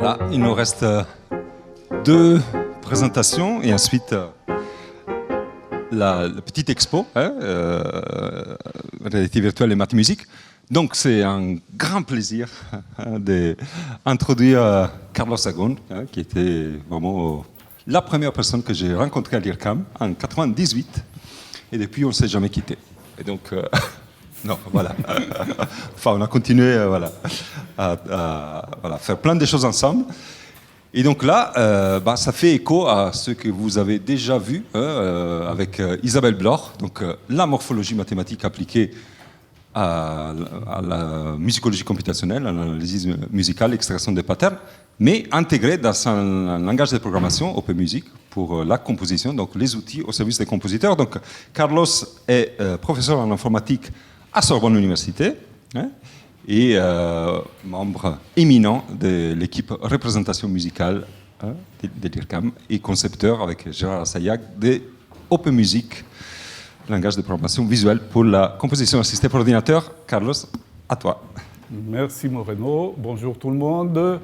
Voilà, il nous reste deux présentations et ensuite la petite expo, réalité virtuelle et maths musique. Donc c'est un grand plaisir d'introduire Carlos Agón, qui était vraiment la première personne que j'ai rencontrée à l'IRCAM en 98, et depuis on ne s'est jamais quitté. Et donc non, voilà. Enfin, on a continué à faire plein de choses ensemble. Et donc là, ça fait écho à ce que vous avez déjà vu avec Isabelle Bloch, donc la morphologie mathématique appliquée à la musicologie computationnelle, à l'analyse musicale, l'extraction des patterns, mais intégrée dans un langage de programmation, Open Music, pour la composition, donc les outils au service des compositeurs. Donc Carlos est professeur en informatique à Sorbonne Université, et membre éminent de l'équipe représentation musicale de l'IRCAM et concepteur avec Gérard Assayag de Open Music, langage de programmation visuelle pour la composition assistée par ordinateur. Carlos, à toi. Merci Moreno, bonjour tout le monde.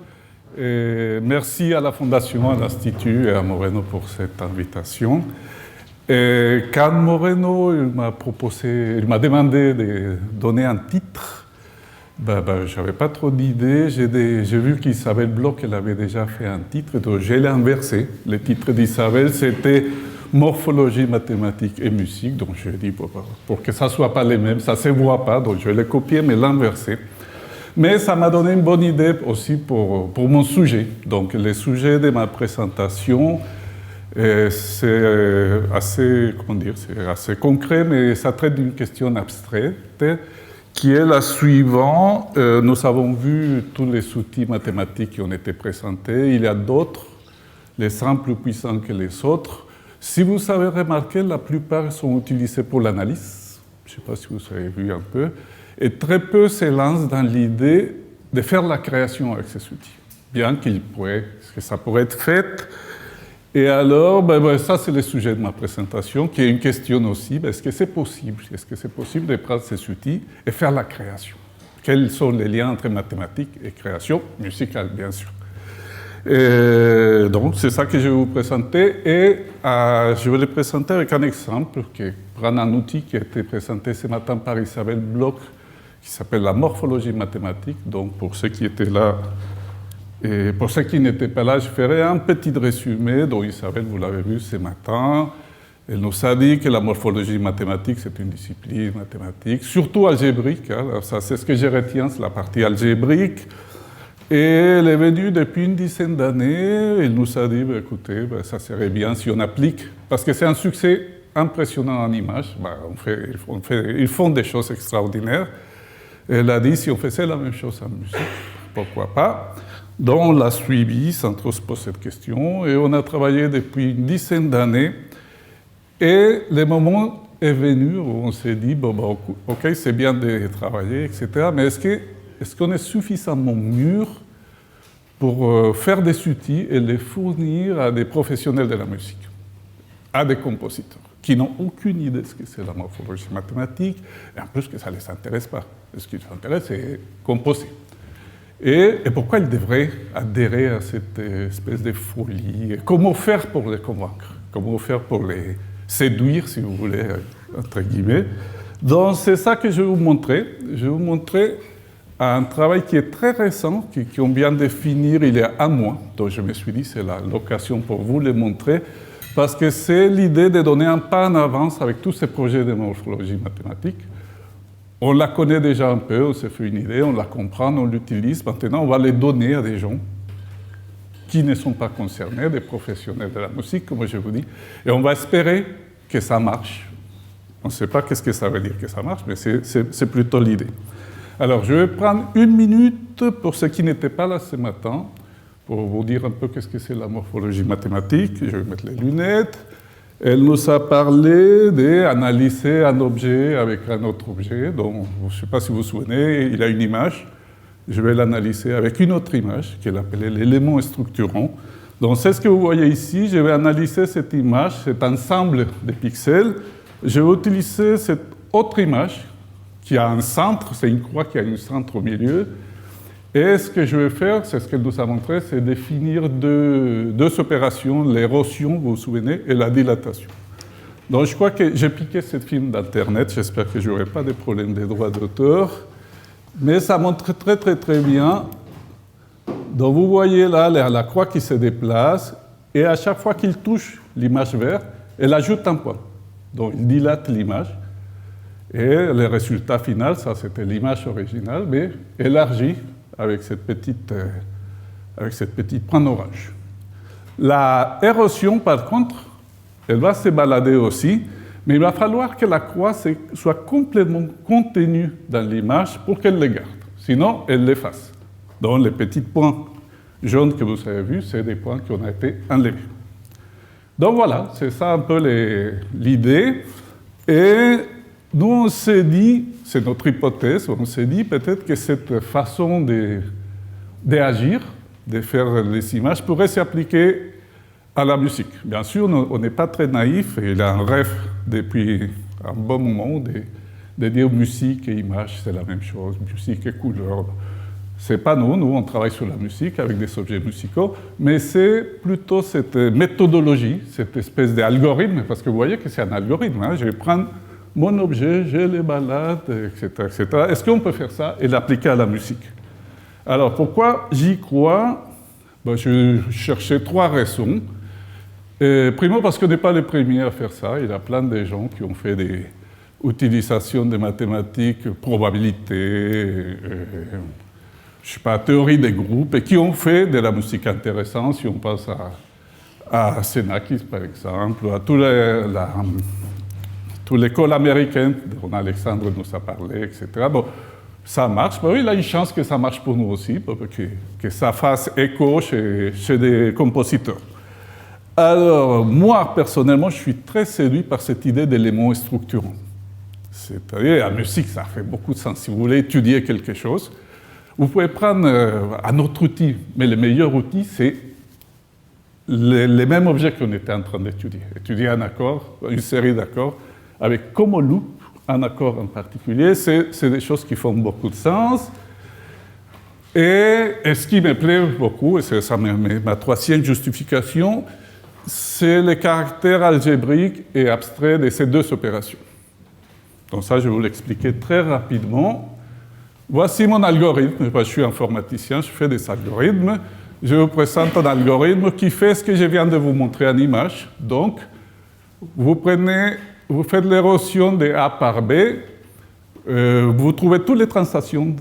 Et merci à la Fondation, à l'Institut et à Moreno pour cette invitation. Et quand Moreno il m'a demandé de donner un titre, je n'avais pas trop d'idées. J'ai vu qu'Isabelle Bloch, elle avait déjà fait un titre, donc je l'ai inversé. Le titre d'Isabelle, c'était Morphologie, mathématiques et musique. Donc je dit pour que ça ne soit pas les mêmes, ça ne se voit pas, donc je l'ai copié, mais l'inversé. Mais ça m'a donné une bonne idée aussi pour mon sujet. Donc le sujet de ma présentation, c'est assez concret, mais ça traite d'une question abstraite, qui est la suivante. Nous avons vu tous les outils mathématiques qui ont été présentés. Il y a d'autres, les uns plus puissants que les autres. Si vous avez remarqué, la plupart sont utilisés pour l'analyse. Je ne sais pas si vous avez vu un peu. Et très peu se lancent dans l'idée de faire la création avec ces outils, bien que ça pourrait être fait. Et alors, ça c'est le sujet de ma présentation, qui est une question aussi, est-ce que c'est possible? Est-ce que c'est possible de prendre ces outils et faire la création? Quels sont les liens entre mathématiques et création musicale, bien sûr? Et donc, c'est ça que je vais vous présenter. Et je vais le présenter avec un exemple, qui prend un outil qui a été présenté ce matin par Isabelle Bloch, qui s'appelle la morphologie mathématique. Donc, pour ceux qui étaient là, et pour ceux qui n'étaient pas là, je ferai un petit résumé dont Isabelle, vous l'avez vu ce matin. Elle nous a dit que la morphologie mathématique, c'est une discipline mathématique, surtout algébrique. Ça, c'est ce que je retiens, c'est la partie algébrique. Et elle est venue depuis une dizaine d'années. Elle nous a dit, écoutez, ça serait bien si on applique, parce que c'est un succès impressionnant en images. Ils font des choses extraordinaires. Elle a dit, si on faisait la même chose en musique, pourquoi pas? Donc on l'a suivi sans trop se poser cette question, et on a travaillé depuis une dizaine d'années. Et le moment est venu où on s'est dit, ok, c'est bien de travailler, etc., mais est-ce qu'on est suffisamment mûr pour faire des outils et les fournir à des professionnels de la musique, à des compositeurs qui n'ont aucune idée de ce que c'est la morphologie mathématique, et en plus que ça ne les intéresse pas. Ce qui les intéresse, c'est composer. Et pourquoi ils devraient adhérer à cette espèce de folie? Et comment faire pour les convaincre? Comment faire pour les séduire, si vous voulez, entre guillemets? Donc c'est ça que je vais vous montrer. Je vais vous montrer un travail qui est très récent, qu'on vient de finir il y a un mois. Donc je me suis dit, c'est l'occasion pour vous de le montrer, parce que c'est l'idée de donner un pas en avance avec tous ces projets de morphologie mathématique. On la connaît déjà un peu, on s'est fait une idée, on la comprend, on l'utilise. Maintenant, on va les donner à des gens qui ne sont pas concernés, des professionnels de la musique, comme je vous dis, et on va espérer que ça marche. On ne sait pas qu'est-ce que ça veut dire que ça marche, mais c'est plutôt l'idée. Alors, je vais prendre une minute pour ceux qui n'étaient pas là ce matin, pour vous dire un peu qu'est-ce que c'est la morphologie mathématique. Je vais mettre les lunettes. Elle nous a parlé d'analyser un objet avec un autre objet. Donc, je ne sais pas si vous vous souvenez, il a une image. Je vais l'analyser avec une autre image, qu'elle appelait l'élément structurant. Donc, c'est ce que vous voyez ici. Je vais analyser cette image, cet ensemble de pixels. Je vais utiliser cette autre image qui a un centre, c'est une croix qui a un centre au milieu. Et ce que je vais faire, c'est ce qu'elle nous a montré, c'est définir deux opérations, l'érosion, vous vous souvenez, et la dilatation. Donc je crois que j'ai piqué ce film d'Internet, j'espère que je n'aurai pas de problème des droits d'auteur, mais ça montre très très très bien. Donc vous voyez là la croix qui se déplace, et à chaque fois qu'il touche l'image verte, elle ajoute un point. Donc il dilate l'image, et le résultat final, ça c'était l'image originale, mais élargie avec cette petite pointe orange. La érosion, par contre, elle va se balader aussi, mais il va falloir que la croix soit complètement contenue dans l'image pour qu'elle le garde. Sinon, elle l'efface. Donc, les petits points jaunes que vous avez vus, c'est des points qui ont été enlevés. Donc voilà, c'est ça un peu l'idée. Et nous, on s'est dit, c'est notre hypothèse, on s'est dit peut-être que cette façon d'agir, de faire les images, pourrait s'appliquer à la musique. Bien sûr, on n'est pas très naïf, et il y a un rêve depuis un bon moment de dire musique et image, c'est la même chose, musique et couleur. C'est pas nous, on travaille sur la musique avec des objets musicaux, mais c'est plutôt cette méthodologie, cette espèce d'algorithme, parce que vous voyez que c'est un algorithme, hein, je vais prendre mon objet, je les balade, etc., etc. Est-ce qu'on peut faire ça et l'appliquer à la musique? Alors, pourquoi j'y crois? Je cherchais 3 raisons. Primo, parce qu'on n'est pas les premiers à faire ça. Il y a plein de gens qui ont fait des utilisations de mathématiques, probabilités, je sais pas, théorie des groupes, et qui ont fait de la musique intéressante. Si on pense à Xenakis, par exemple, à toute l'école américaine dont Alexandre nous a parlé, etc. Bon, ça marche. Oui, il a une chance que ça marche pour nous aussi, que ça fasse écho chez des compositeurs. Alors, moi, personnellement, je suis très séduit par cette idée d'éléments structurants. C'est-à-dire, la musique, ça fait beaucoup de sens. Si vous voulez étudier quelque chose, vous pouvez prendre un autre outil, mais le meilleur outil, c'est les mêmes objets qu'on était en train d'étudier. Étudier un accord, une série d'accords, avec comme loop un accord en particulier, c'est des choses qui font beaucoup de sens. Et ce qui me plaît beaucoup, et c'est ça ma 3e justification, c'est le caractère algébrique et abstrait de ces 2 opérations. Donc ça, je vais vous l'expliquer très rapidement. Voici mon algorithme. Je suis informaticien, je fais des algorithmes. Je vous présente un algorithme qui fait ce que je viens de vous montrer en image. Donc, vous faites l'érosion de A par B, vous trouvez toutes les translations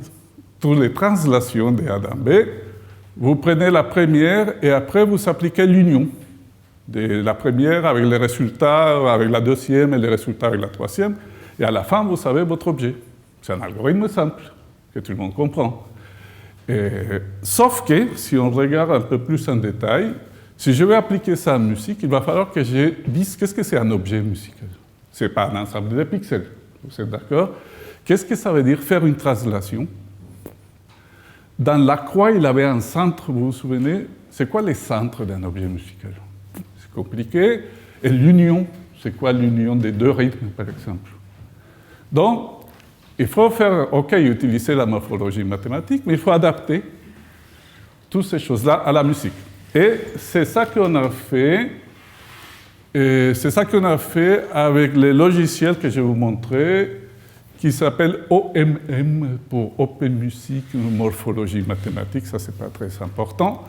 de A dans B, vous prenez la première et après vous appliquez l'union de la première avec les résultats avec la 2e et les résultats avec la 3e, et à la fin vous avez votre objet. C'est un algorithme simple, que tout le monde comprend. Sauf que, si on regarde un peu plus en détail, si je veux appliquer ça en musique, il va falloir que je dise qu'est-ce que c'est un objet musical. Ce n'est pas un ensemble de pixels, vous êtes d'accord? Qu'est-ce que ça veut dire faire une translation? Dans la croix, il avait un centre, vous vous souvenez? C'est quoi les centres d'un objet musical? C'est compliqué. Et l'union, c'est quoi l'union des 2 rythmes, par exemple? Donc, il faut utiliser la morphologie mathématique, mais il faut adapter toutes ces choses-là à la musique. Et c'est ça qu'on a fait. Et c'est ça qu'on a fait avec les logiciels que je vais vous montrer, qui s'appelle OMM pour Open Music Morphologie Mathématique. Ça, c'est pas très important.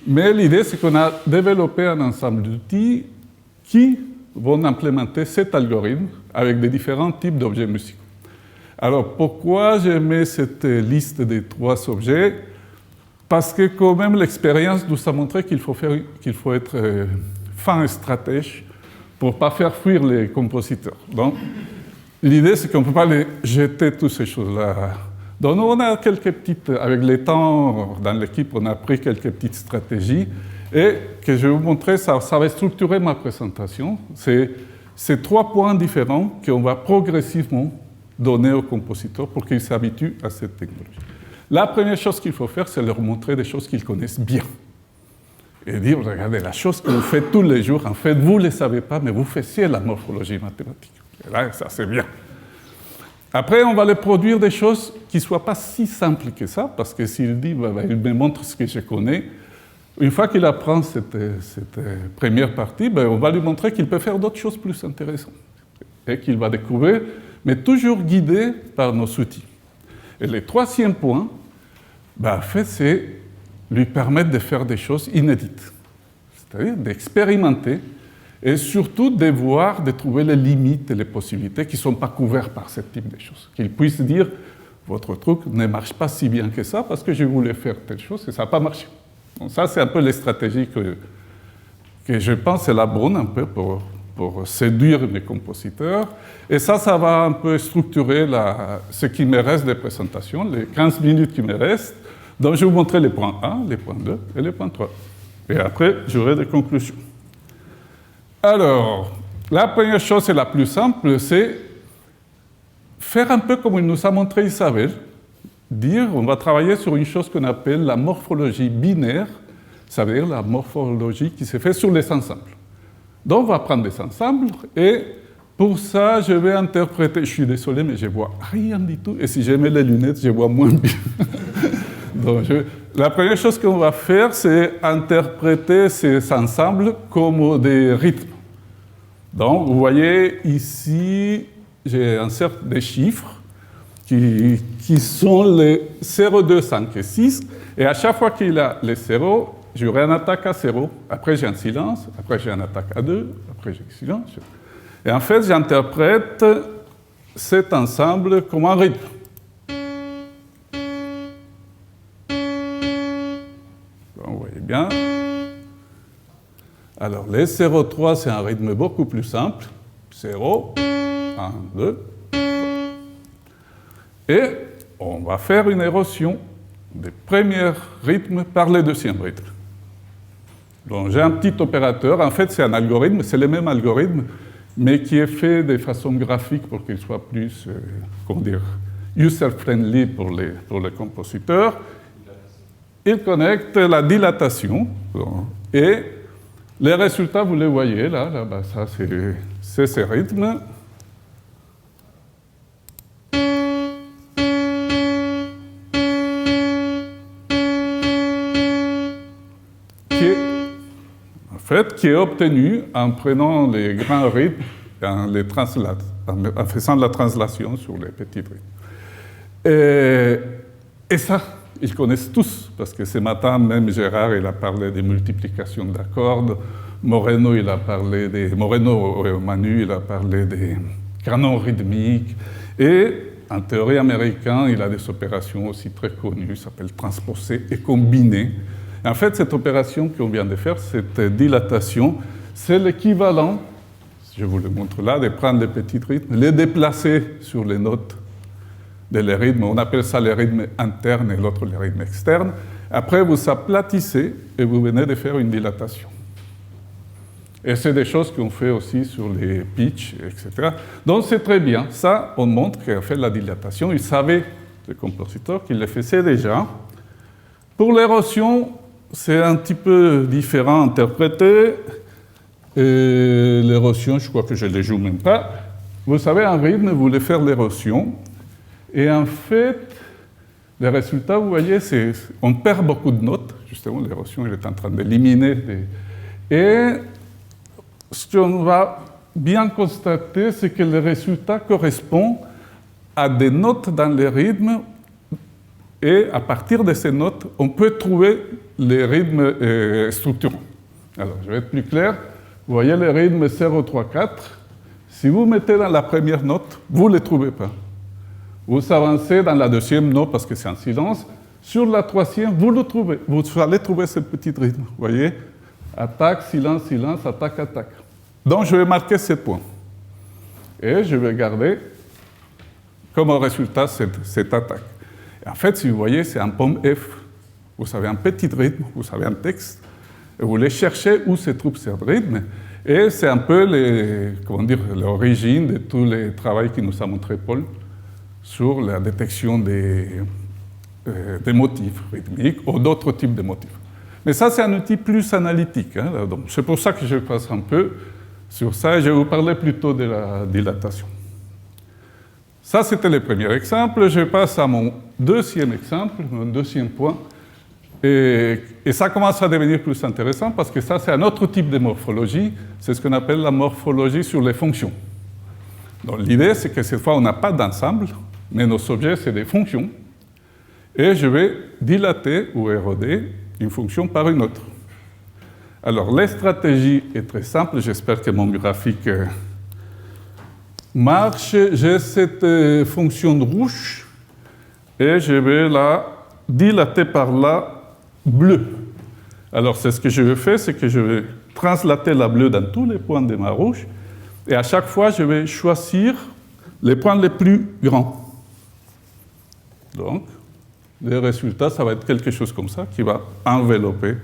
Mais l'idée, c'est qu'on a développé un ensemble d'outils qui vont implémenter cet algorithme avec des différents types d'objets musicaux. Alors, pourquoi j'ai mis cette liste des 3 objets? Parce que quand même, l'expérience nous a montré qu'il faut être fin et stratège pour ne pas faire fuir les compositeurs. Donc, l'idée, c'est qu'on ne peut pas les jeter toutes ces choses-là. Donc, nous, on a avec le temps, dans l'équipe, on a pris quelques petites stratégies, et que je vais vous montrer, ça va structurer ma présentation. C'est ces 3 points différents qu'on va progressivement donner aux compositeurs pour qu'ils s'habituent à cette technologie. La première chose qu'il faut faire, c'est leur montrer des choses qu'ils connaissent bien. Et dire, regardez, la chose que vous faites tous les jours, en fait, vous ne le savez pas, mais vous faisiez la morphologie mathématique. Et là, ça, c'est bien. Après, on va lui produire des choses qui ne soient pas si simples que ça, parce que s'il dit, il me montre ce que je connais, une fois qu'il apprend cette première partie, on va lui montrer qu'il peut faire d'autres choses plus intéressantes et qu'il va découvrir, mais toujours guidé par nos outils. Et le troisième point, en fait, c'est lui permettre de faire des choses inédites, c'est-à-dire d'expérimenter et surtout de voir, de trouver les limites et les possibilités qui ne sont pas couvertes par ce type de choses. Qu'il puisse dire, votre truc ne marche pas si bien que ça parce que je voulais faire telle chose et ça n'a pas marché. Donc ça, c'est un peu les stratégies que je pense est la bonne un peu pour séduire mes compositeurs. Et ça va un peu structurer ce qui me reste des présentations, les 15 minutes qui me restent. Donc, je vais vous montrer les points 1, les points 2 et les points 3. Et après, j'aurai des conclusions. Alors, la première chose et la plus simple, c'est faire un peu comme il nous a montré Isabelle, dire on va travailler sur une chose qu'on appelle la morphologie binaire, ça veut dire la morphologie qui se fait sur les ensembles. Donc, on va prendre des ensembles et pour ça, je vais interpréter. Je suis désolé, mais je ne vois rien du tout. Et si je mets les lunettes, je vois moins bien. Donc, la première chose qu'on va faire, c'est interpréter ces ensembles comme des rythmes. Donc, vous voyez ici, j'insère des chiffres qui sont les 0, 2, 5 et 6. Et à chaque fois qu'il a les 0, j'aurai un attaque à 0. Après, j'ai un silence. Après, j'ai un attaque à 2. Après, j'ai un silence. Et en fait, j'interprète cet ensemble comme un rythme. Vous voyez bien. Alors, les 0,3, c'est un rythme beaucoup plus simple. 0, 1, 2. Et on va faire une érosion des premiers rythmes par les deuxièmes rythmes. Donc, j'ai un petit opérateur. En fait, c'est un algorithme, c'est le même algorithme, mais qui est fait de façon graphique pour qu'il soit plus, user-friendly pour les compositeurs. Il connecte la dilatation et les résultats, vous les voyez là ça c'est ces rythmes. Qui est obtenu en prenant les grands rythmes et en faisant la translation sur les petits rythmes. Et ça, ils connaissent tous, parce que ce matin, même Gérard, il a parlé des multiplications d'accords, Moreno, Manu, il a parlé des canons rythmiques, et en théorie américaine, il a des opérations aussi très connues, ça s'appelle transposer et combiner. En fait, cette opération qu'on vient de faire, cette dilatation, c'est l'équivalent, je vous le montre là, de prendre les petits rythmes, les déplacer sur les notes de les rythmes. On appelle ça les rythmes internes et l'autre les rythmes externes. Après, vous aplatissez et vous venez de faire une dilatation. Et c'est des choses qu'on fait aussi sur les pitchs, etc. Donc, c'est très bien. Ça, on montre qu'il a fait la dilatation. Il savait, le compositeur, qu'il le faisait déjà. Pour l'érosion, c'est un petit peu différent à interpréter. L'érosion, je crois que je ne les joue même pas. Vous savez, un rythme, vous voulez faire l'érosion. Et en fait, les résultats, vous voyez, on perd beaucoup de notes. Justement, l'érosion, elle est en train d'éliminer. Et ce qu'on va bien constater, c'est que les résultats correspondent à des notes dans les rythmes. Et à partir de ces notes, on peut trouver les rythmes structurants. Alors, je vais être plus clair. Vous voyez les rythmes 0, 3, 4. Si vous mettez dans la première note, vous ne les trouvez pas. Vous avancez dans la deuxième note parce que c'est en silence. Sur la troisième, vous le trouvez. Vous allez trouver ce petit rythme. Vous voyez? Attaque, silence, silence, attaque, attaque. Donc, je vais marquer ces points. Et je vais garder comme résultat cette attaque. En fait, si vous voyez, c'est un pomme F. Vous avez un petit rythme, vous avez un texte, et vous voulez chercher où se trouve ce rythme. Et c'est un peu l'origine de tous les travaux que nous a montré Paul sur la détection des motifs rythmiques ou d'autres types de motifs. Mais ça, c'est un outil plus analytique. Hein, donc c'est pour ça que je passe un peu sur ça et je vais vous parler plutôt de la dilatation. Ça, c'était le premier exemple. Je passe à mon deuxième exemple, mon deuxième point. Et ça commence à devenir plus intéressant parce que ça, c'est un autre type de morphologie. C'est ce qu'on appelle la morphologie sur les fonctions. Donc, l'idée, c'est que cette fois, on n'a pas d'ensemble, mais nos objets, c'est des fonctions. Et je vais dilater ou éroder une fonction par une autre. Alors, la stratégie est très simple. J'espère que mon graphique marche. J'ai cette fonction rouge et je vais la dilater par la bleue. Alors, c'est ce que je vais faire, c'est que je vais translater la bleue dans tous les points de ma rouge. Et à chaque fois, je vais choisir les points les plus grands. Donc, le résultat, ça va être quelque chose comme ça qui va envelopper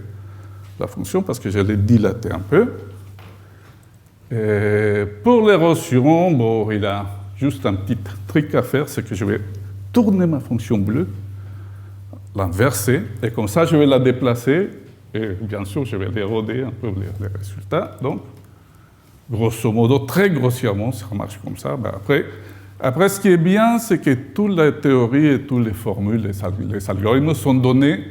la fonction parce que je l'ai dilatée un peu. Et pour l'érosion, bon, il a juste un petit truc à faire, c'est que je vais tourner ma fonction bleue, l'inverser, et comme ça, je vais la déplacer, et bien sûr, je vais l'éroder un peu les résultats. Donc, grosso modo, très grossièrement, ça marche comme ça. Ben après, ce qui est bien, c'est que toute la théorie et toutes les formules, les algorithmes sont donnés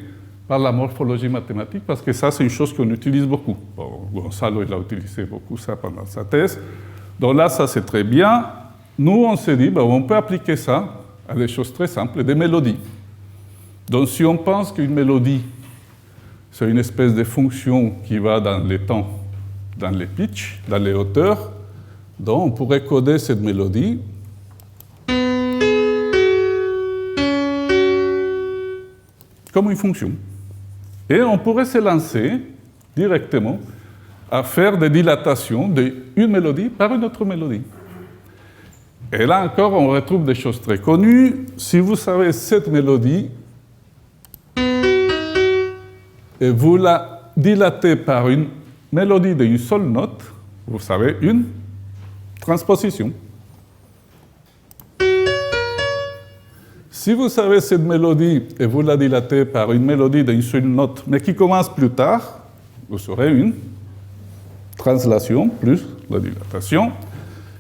par la morphologie mathématique, parce que ça, c'est une chose qu'on utilise beaucoup. Bon, Gonzalo, il a utilisé beaucoup ça pendant sa thèse. Donc là, ça, c'est très bien. Nous, on s'est dit, ben, on peut appliquer ça à des choses très simples, des mélodies. Donc, si on pense qu'une mélodie, c'est une espèce de fonction qui va dans les temps, dans les pitchs, dans les hauteurs, donc on pourrait coder cette mélodie comme une fonction. Et on pourrait se lancer directement à faire des dilatations d'une mélodie par une autre mélodie. Et là encore, on retrouve des choses très connues. Si vous savez cette mélodie, et vous la dilatez par une mélodie d'une seule note, vous savez, une transposition. Si vous savez cette mélodie et vous la dilatez par une mélodie d'une seule note, mais qui commence plus tard, vous aurez une translation plus la dilatation.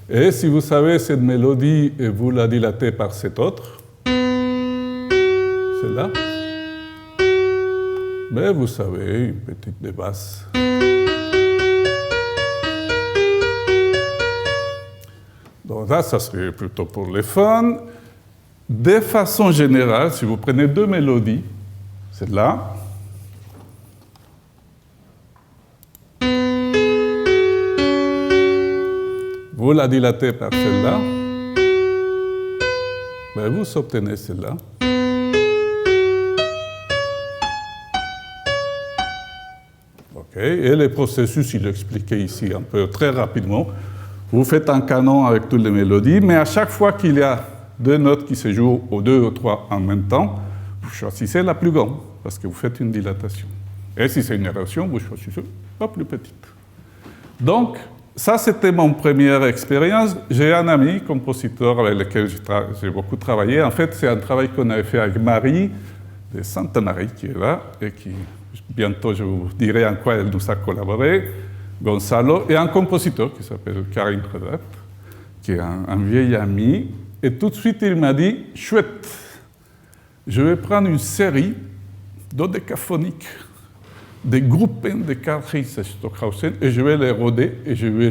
Et si vous savez cette mélodie et vous la dilatez par cette autre, celle-là, mais vous savez, une petite de basse. Donc là, ça serait plutôt pour les fun. De façon générale, si vous prenez deux mélodies, celle-là, vous la dilatez par celle-là, ben vous obtenez celle-là. Et le processus, il est expliqué ici un peu très rapidement. Vous faites un canon avec toutes les mélodies, mais à chaque fois qu'il y a deux notes qui se jouent, ou deux ou trois en même temps, vous choisissez la plus grande, parce que vous faites une dilatation. Et si c'est une érosion, vous choisissez la plus petite. Donc, ça, c'était mon première expérience. J'ai un ami, compositeur, avec lequel j'ai beaucoup travaillé. En fait, c'est un travail qu'on avait fait avec Marie de Santa Marie, qui est là, et qui, bientôt, je vous dirai en quoi elle nous a collaboré, Gonzalo, et un compositeur qui s'appelle Karim Redat, qui est un vieil ami. Et tout de suite, il m'a dit, chouette, je vais prendre une série dodécaphonique des groupes de Karl Heinz Stockhausen et je vais les roder et je vais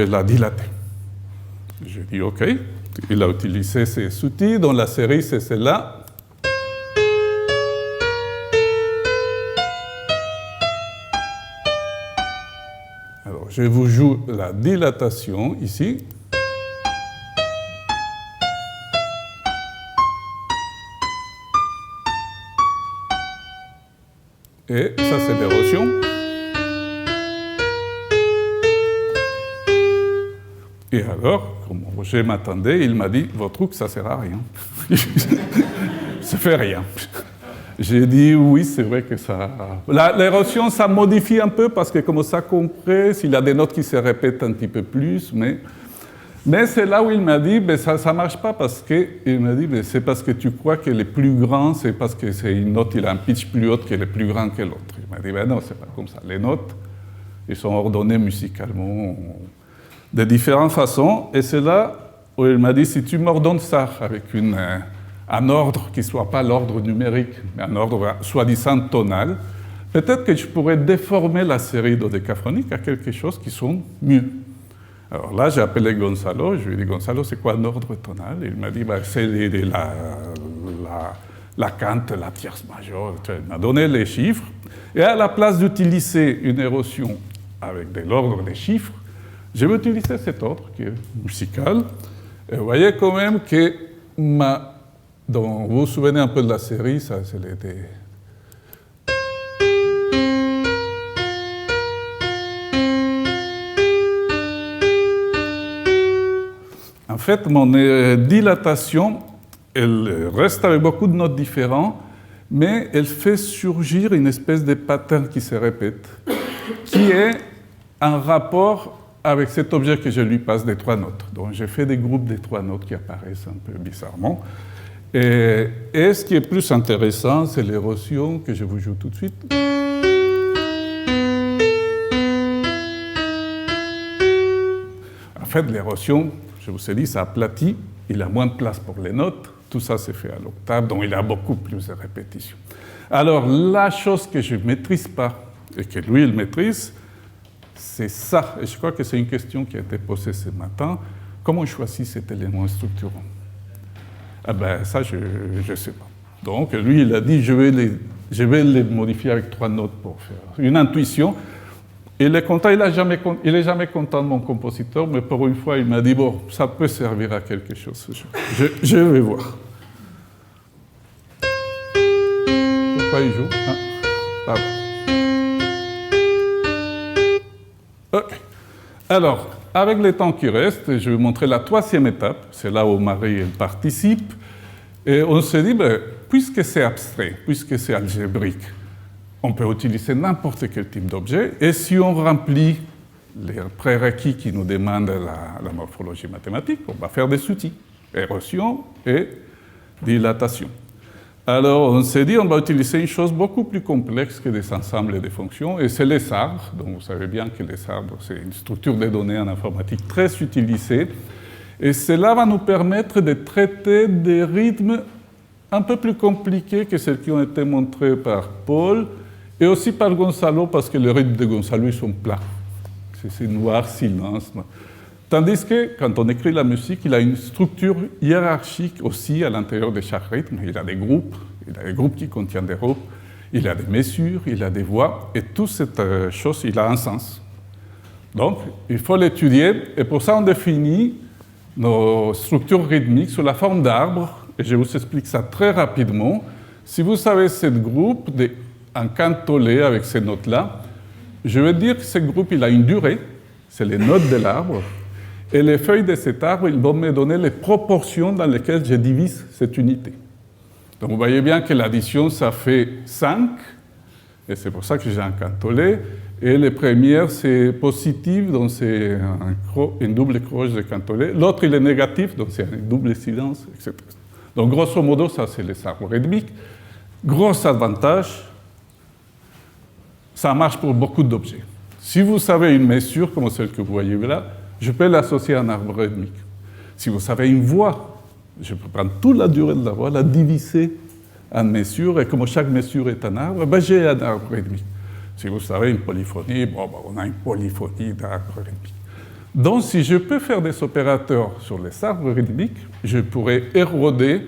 la dilater. J'ai dit OK. Il a utilisé ces outils, dont la série c'est celle-là. Alors, je vous joue la dilatation ici. Et ça, c'est l'érosion. Et alors, comme Roger m'attendait, il m'a dit, votre truc, ça ne sert à rien. Ça ne fait rien. J'ai dit, oui, c'est vrai que ça... L'érosion, ça modifie un peu parce que comme ça compresse, il y a des notes qui se répètent un petit peu plus, mais c'est là où il m'a dit, ben, ça ne marche pas parce que, il m'a dit, ben, c'est parce que tu crois que le plus grand, c'est parce que c'est une note, il a un pitch plus haut que le plus grand que l'autre. Il m'a dit, ben non, c'est pas comme ça. Les notes, ils sont ordonnées musicalement de différentes façons. Et c'est là où il m'a dit, si tu m'ordonnes ça avec un ordre qui ne soit pas l'ordre numérique, mais un ordre soi-disant tonal, peut-être que je pourrais déformer la série dodécaphonique à quelque chose qui sonne mieux. Alors là, j'ai appelé Gonzalo, je lui ai dit, Gonzalo, c'est quoi un ordre tonal? Il m'a dit, bah, c'est la quinte, la tierce majeure. Il m'a donné les chiffres. Et à la place d'utiliser une érosion avec de l'ordre des chiffres, je vais utiliser cet ordre qui est musical. Et vous voyez quand même que vous vous souvenez un peu de la série, ça c'est les... En fait, mon dilatation, elle reste avec beaucoup de notes différentes, mais elle fait surgir une espèce de pattern qui se répète, qui est en rapport avec cet objet que je lui passe des 3 notes. Donc, j'ai fait des groupes des 3 notes qui apparaissent un peu bizarrement. Et ce qui est plus intéressant, c'est l'érosion que je vous joue tout de suite. En fait, l'érosion, je vous ai dit, ça aplatit, il a moins de place pour les notes, tout ça c'est fait à l'octave, donc il a beaucoup plus de répétitions. Alors, la chose que je ne maîtrise pas, et que lui, il maîtrise, c'est ça. Et je crois que c'est une question qui a été posée ce matin. Comment on choisit cet élément structurant? Ah ben, ça, je ne sais pas. Donc, lui, il a dit, je vais les modifier avec 3 notes pour faire une intuition. Il est content, il est jamais content de mon compositeur, mais pour une fois, il m'a dit, bon, ça peut servir à quelque chose. Je vais voir. Pourquoi il joue? Pardon. Okay. Alors, avec le temps qui reste, je vais vous montrer la 3e étape. C'est là où Marie elle participe. Et on se dit, ben, puisque c'est abstrait, puisque c'est algébrique, on peut utiliser n'importe quel type d'objet. Et si on remplit les prérequis qui nous demandent la morphologie mathématique, on va faire des outils, érosion et dilatation. Alors, on s'est dit, on va utiliser une chose beaucoup plus complexe que des ensembles de fonctions, et c'est les arbres. Donc, vous savez bien que les arbres, c'est une structure de données en informatique très utilisée. Et cela va nous permettre de traiter des rythmes un peu plus compliqués que ceux qui ont été montrés par Paul, et aussi par Gonzalo, parce que les rythmes de Gonzalo, ils sont plats. C'est noir, silence. Tandis que, quand on écrit la musique, il a une structure hiérarchique aussi à l'intérieur de chaque rythme. Il a des groupes qui contiennent des groupes, il a des mesures, il a des voix, et toute cette chose, il a un sens. Donc, il faut l'étudier, et pour ça, on définit nos structures rythmiques sous la forme d'arbres, et je vous explique ça très rapidement. Si vous savez ce groupe en cantolet avec ces notes-là, je veux dire que ce groupe, il a une durée, c'est les notes de l'arbre, et les feuilles de cet arbre, ils vont me donner les proportions dans lesquelles je divise cette unité. Donc vous voyez bien que l'addition, ça fait 5, et c'est pour ça que j'ai un cantolet, et les premières, c'est positif, donc c'est une double croche de cantolet. L'autre, il est négatif, donc c'est un double silence, etc. Donc grosso modo, ça, c'est les arbres rythmiques. Gros avantage, ça marche pour beaucoup d'objets. Si vous savez une mesure, comme celle que vous voyez là, je peux l'associer à un arbre rythmique. Si vous savez une voix, je peux prendre toute la durée de la voix, la diviser en mesures, et comme chaque mesure est un arbre, ben j'ai un arbre rythmique. Si vous savez une polyphonie, bon, ben on a une polyphonie d'arbres rythmiques. Donc, si je peux faire des opérateurs sur les arbres rythmiques, je pourrais éroder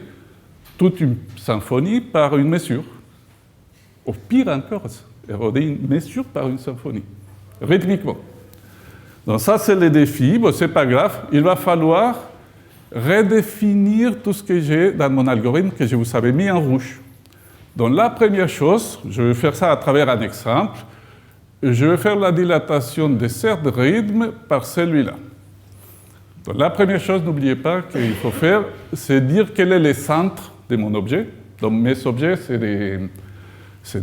toute une symphonie par une mesure. Au pire encore, éroder une mesure par une symphonie, rythmiquement. Donc ça, c'est le défi. Bon, c'est pas grave. Il va falloir redéfinir tout ce que j'ai dans mon algorithme que je vous avais mis en rouge. Donc la première chose, je vais faire ça à travers un exemple. Je vais faire la dilatation de ce rythme par celui-là. Donc la première chose, n'oubliez pas qu'il faut faire, c'est dire quel est le centre de mon objet. Donc mes objets, c'est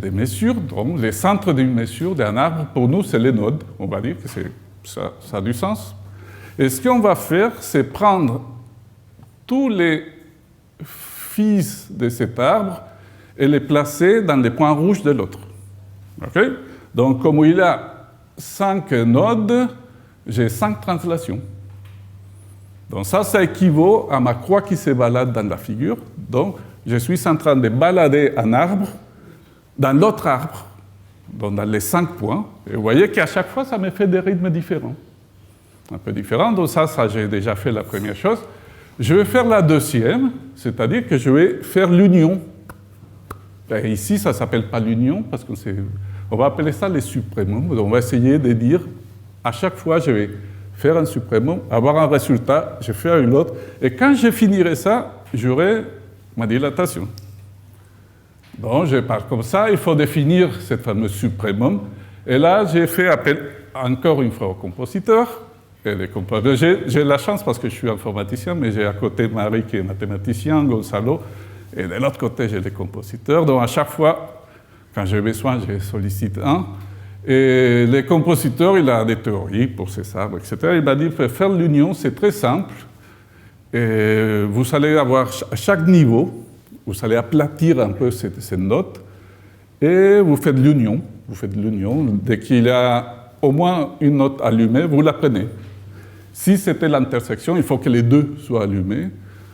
des mesures. Donc le centre d'une mesure d'un arbre, pour nous, c'est les nodes. On va dire que ça a du sens. Et ce qu'on va faire, c'est prendre tous les fils de cet arbre et les placer dans les points rouges de l'autre. Okay? Donc, comme il a 5 nodes, j'ai 5 translations. Donc ça équivaut à ma croix qui se balade dans la figure. Donc, je suis en train de balader un arbre dans l'autre arbre, donc dans les 5 points. Et vous voyez qu'à chaque fois, ça me fait des rythmes différents. Un peu différents. Donc ça j'ai déjà fait la première chose. Je vais faire la deuxième, c'est-à-dire que je vais faire l'union. Et ici, ça ne s'appelle pas l'union, parce qu'on va appeler ça les suprêmums. On va essayer de dire, à chaque fois, je vais faire un suprêmum, avoir un résultat, je fais une autre, et quand je finirai ça, j'aurai ma dilatation. Donc, je pars comme ça, il faut définir cette fameuse suprêmum, et là, j'ai fait appel encore une fois au compositeur. J'ai la chance parce que je suis informaticien, mais j'ai à côté Marie qui est mathématicien, Gonzalo, et de l'autre côté, j'ai les compositeurs. Donc, à chaque fois, quand j'ai besoin, je sollicite un. Et le compositeur, il a des théories pour ces arbres, etc. Il m'a dit, faire l'union, c'est très simple. Et vous allez avoir à chaque niveau, vous allez aplatir un peu ces notes, et vous faites l'union. Vous faites l'union. Dès qu'il y a au moins une note allumée, vous la prenez. Si c'était l'intersection, il faut que les deux soient allumés.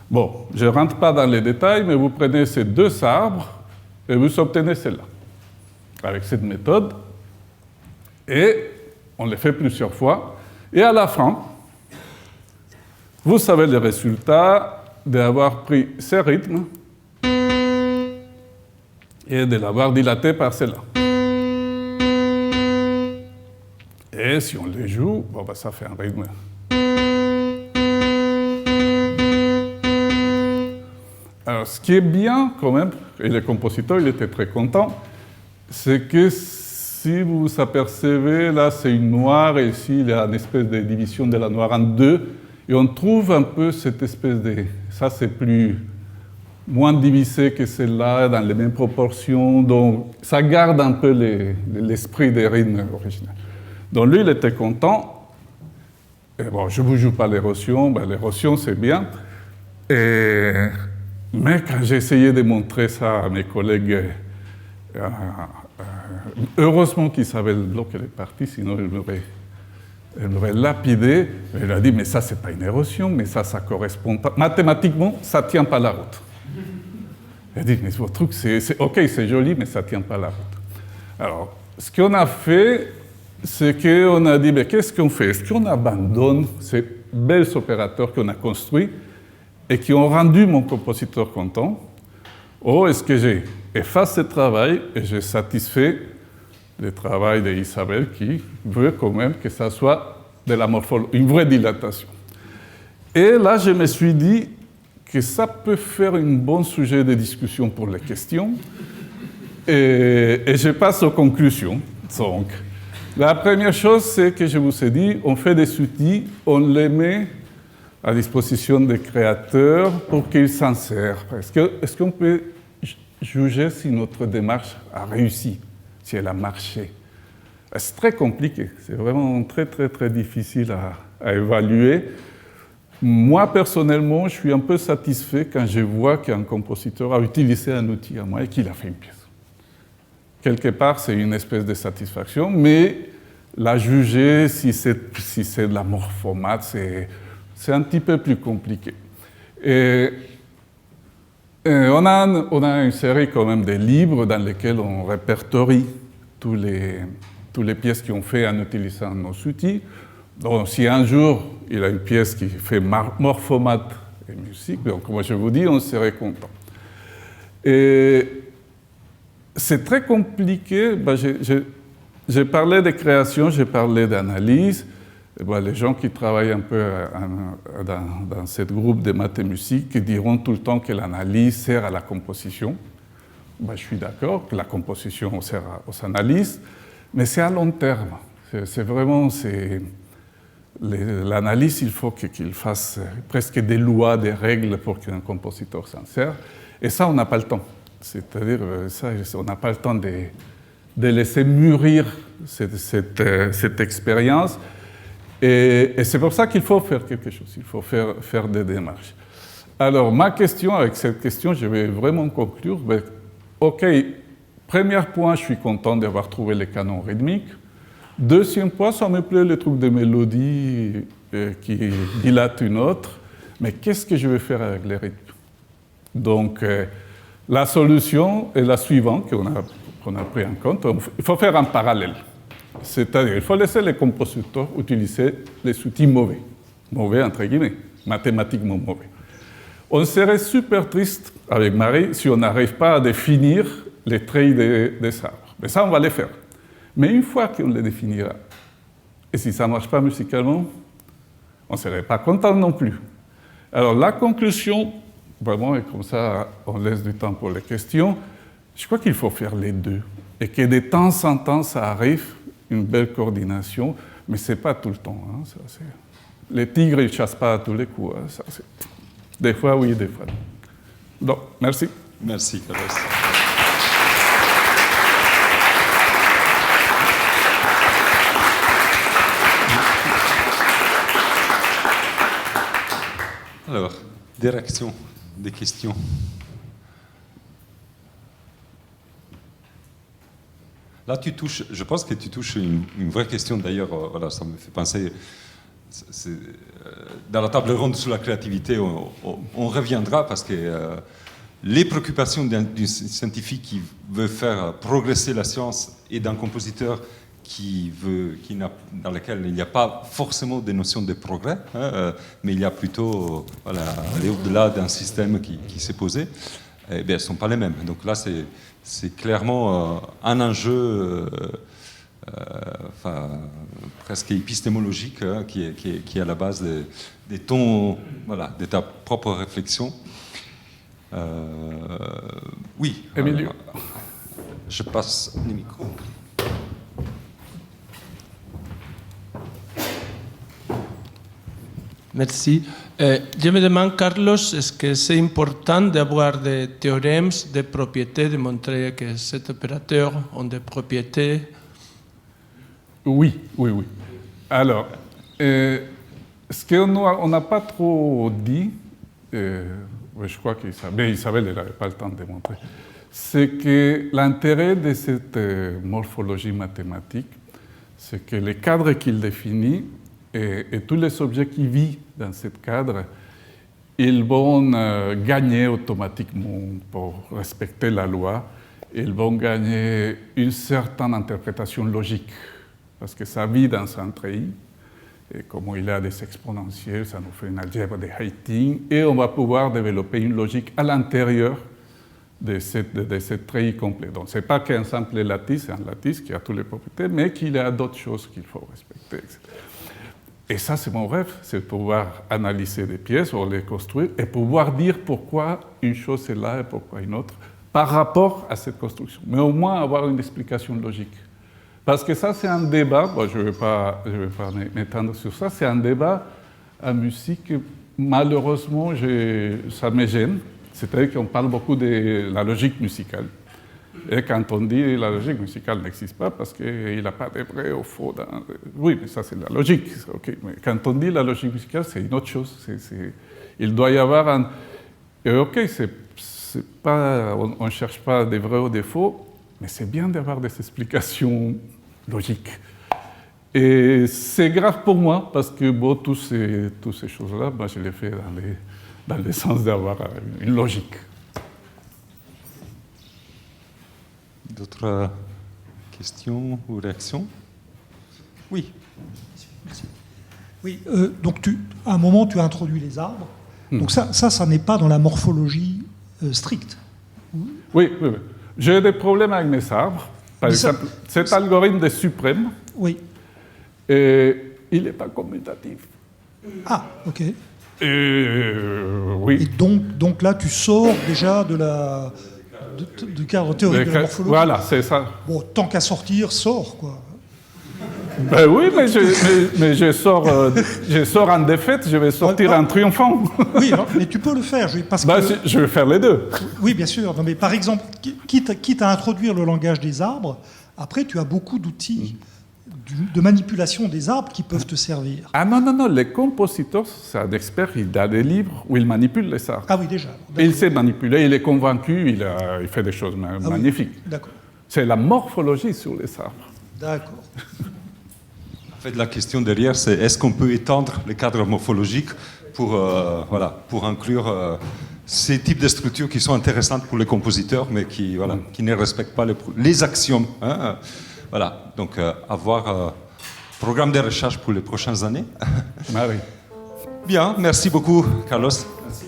Bon, je ne rentre pas dans les détails, mais vous prenez ces 2 arbres et vous obtenez celle-là, avec cette méthode. Et on le fait plusieurs fois. Et à la fin, vous savez le résultat d'avoir pris ces rythmes et de l'avoir dilaté par celle-là. Et si on les joue, bon, ben, ça fait un rythme. Alors, ce qui est bien quand même, et le compositeur il était très content, c'est que si vous apercevez, là c'est une noire, et ici il y a une espèce de division de la noire en 2, et on trouve un peu cette espèce de... Ça c'est moins divisé que celle-là, dans les mêmes proportions, donc ça garde un peu l'esprit des rythmes originaux. Donc lui il était content, et bon, je ne vous joue pas l'érosion, ben, l'érosion c'est bien, mais quand j'ai essayé de montrer ça à mes collègues, heureusement qu'Isabelle Bloch elle est partie, sinon elle m'aurait lapidé. Elle a dit, mais ça, c'est pas une érosion, mais ça correspond pas. Mathématiquement, ça tient pas la route. Elle dit, mais votre truc, OK, c'est joli, mais ça tient pas la route. Alors, ce qu'on a fait, c'est qu'on a dit, mais qu'est-ce qu'on fait? Est-ce qu'on abandonne ces belles opérateurs qu'on a construits et qui ont rendu mon compositeur content, ou est-ce que j'efface ce travail et je satisfais le travail d'Isabelle qui veut quand même que ça soit de la morphologie, une vraie dilatation. Et là, je me suis dit que ça peut faire un bon sujet de discussion pour les questions, et je passe aux conclusions. Donc, la première chose, c'est que je vous ai dit, on fait des outils, on les met à disposition des créateurs pour qu'ils s'en servent. Est-ce qu'on peut juger si notre démarche a réussi, si elle a marché? C'est très compliqué, c'est vraiment très, très, très difficile à évaluer. Moi, personnellement, je suis un peu satisfait quand je vois qu'un compositeur a utilisé un outil à moi et qu'il a fait une pièce. Quelque part, c'est une espèce de satisfaction, mais la juger si c'est de la morphomate, c'est un petit peu plus compliqué. Et on a une série quand même de livres dans lesquels on répertorie toutes les pièces qu'on fait en utilisant nos outils. Donc, si un jour il y a une pièce qui fait morphomate et musique, donc comme je vous dis, on serait content. Et c'est très compliqué. J'ai parlé de création, j'ai parlé d'analyse. Les gens qui travaillent un peu dans ce groupe de maths et musique diront tout le temps que l'analyse sert à la composition. Je suis d'accord que la composition sert aux analyses, mais c'est à long terme. C'est vraiment... L'analyse, il faut qu'il fasse presque des lois, des règles pour qu'un compositeur s'en serve. Et ça, on n'a pas le temps. C'est-à-dire, on n'a pas le temps de laisser mûrir cette expérience. Et c'est pour ça qu'il faut faire quelque chose, il faut faire des démarches. Alors, ma question, avec cette question, je vais vraiment conclure. OK, premier point, je suis content d'avoir trouvé les canons rythmiques. Deuxième point, ça me plaît le truc de mélodie qui dilate une autre. Mais qu'est-ce que je vais faire avec les rythmes? Donc, la solution est la suivante qu'on a pris en compte. Il faut faire un parallèle. C'est-à-dire, il faut laisser les compositeurs utiliser les outils mauvais. Mauvais, entre guillemets, mathématiquement mauvais. On serait super triste avec Marie si on n'arrive pas à définir les traits des arbres. Mais ça, on va les faire. Mais une fois qu'on les définira, et si ça ne marche pas musicalement, on ne serait pas content non plus. Alors la conclusion, vraiment, et comme ça on laisse du temps pour les questions, je crois qu'il faut faire les deux. Et que de temps en temps, ça arrive, une belle coordination, mais ce n'est pas tout le temps. Hein, ça, les tigres, ils ne chassent pas à tous les coups. Hein, ça, des fois oui, des fois non. Donc, merci. Merci, Carlos. Alors, des réactions, des questions. Là, tu touches, je pense que tu touches une vraie question. D'ailleurs, voilà, ça me fait penser. Dans la table ronde sur la créativité, on reviendra parce que les préoccupations d'un scientifique qui veut faire progresser la science et d'un compositeur dans lequel il n'y a pas forcément des notions de progrès, hein, mais il y a plutôt aller au-delà d'un système qui s'est posé, eh bien, elles ne sont pas les mêmes. Donc là, c'est clairement un enjeu presque épistémologique, hein, qui est à la base des tons, de ta propre réflexion. Oui. Emilio. Je passe le micro. Merci. Je me demande, Carlos, est-ce que c'est important d'avoir des théorèmes de propriétés, de montrer que cet opérateur a des propriétés? Oui. Alors, ce qu'on n'a pas trop dit, je crois qu'Isabelle n'avait pas le temps de montrer, c'est que l'intérêt de cette morphologie mathématique, c'est que les cadres qu'il définit et tous les objets qui vivent dans ce cadre, ils vont gagner automatiquement pour respecter la loi, ils vont gagner une certaine interprétation logique, parce que ça vit dans un treillis, et comme il a des exponentielles, ça nous fait une algèbre de Heyting, et on va pouvoir développer une logique à l'intérieur de cette treillis complet. Donc ce n'est pas qu'un simple lattice, c'est un lattice qui a toutes les propriétés, mais qu'il y a d'autres choses qu'il faut respecter, etc. Et ça, c'est mon rêve, c'est de pouvoir analyser des pièces, ou les construire, et pouvoir dire pourquoi une chose est là et pourquoi une autre, par rapport à cette construction. Mais au moins avoir une explication logique. Parce que ça, c'est un débat, bon, je ne vais pas m'étendre sur ça, c'est un débat en musique, malheureusement, ça me gêne. C'est-à-dire qu'on parle beaucoup de la logique musicale. Et quand on dit la logique musicale n'existe pas parce qu'il n'a pas de vrai ou faux. Oui, mais ça c'est la logique. Okay. Mais quand on dit la logique musicale, c'est une autre chose. Il doit y avoir un... Et ok, on ne cherche pas des vrais ou des faux, mais c'est bien d'avoir des explications logiques. Et c'est grave pour moi parce que bon, toutes ces choses-là, je les fais dans le sens d'avoir une logique. D'autres questions ou réactions? Oui. Merci. Oui, donc à un moment, tu as introduit les arbres. Donc ça n'est pas dans la morphologie stricte. Oui. J'ai des problèmes avec mes arbres. Par exemple, cet algorithme de suprême, oui. Il n'est pas commutatif. Ah, ok. Oui. Et donc là, tu sors déjà du cadre théorique de la morphologie. Voilà, c'est ça. Bon, tant qu'à sortir, sors, quoi. Ben oui, mais je sors en défaite, je vais sortir en triomphant. Oui, non, mais tu peux le faire. Je vais faire les deux. Oui, bien sûr. Non, mais par exemple, quitte à introduire le langage des arbres, après, tu as beaucoup d'outils de manipulation des arbres qui peuvent te servir. Ah non, les compositeurs, c'est un expert, il a des livres où il manipule les arbres. Ah oui, déjà. Il sait manipuler, il est convaincu, il fait des choses magnifiques. Oui, d'accord. C'est la morphologie sur les arbres. D'accord. En fait, la question derrière, c'est est-ce qu'on peut étendre le cadre morphologique pour inclure ces types de structures qui sont intéressantes pour les compositeurs, mais qui ne respectent pas les axiomes. Hein. Voilà, donc avoir programme de recherche pour les prochaines années. Marie. Bien, merci beaucoup, Carlos. Merci.